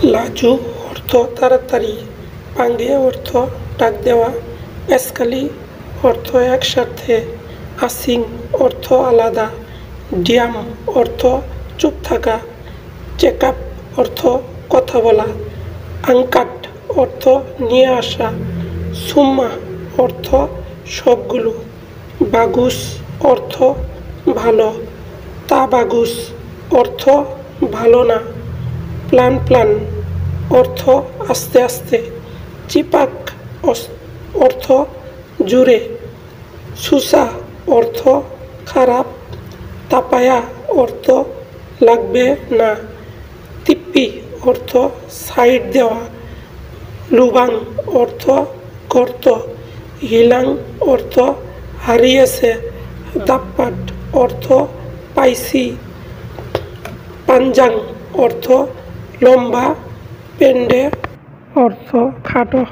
লাজু অর্থ তাড়াতাড়ি, পাঙ্গে অর্থ ডাক দেওয়া, এসকালি অর্থ একসাথে, আসিং অর্থ আলাদা, ডিয়াম অর্থ চুপ থাকা, চেকআপ অর্থ কথা বলা, আংকাট অর্থ নিয়ে আসা, সুম্মা অর্থ সবগুলো, বাগুস অর্থ ভালো, তা বাগুস অর্থ ভালো না, প্লান প্লান অর্থ আস্তে আস্তে, চিপাক অর্থ জুড়ে, সুসা অর্থ খারাপ, তাপায়া অর্থ লাগবে না, তিপ্পি অর্থ সাইড দেওয়া, লুবাং অর্থ গর্ত, হিলাং অর্থ হারিয়েছে, দাপ্পাট অর্থ পাইছি, পাঞ্জাং অর্থ লম্বা, পেন্ডে অর্থ খাটো।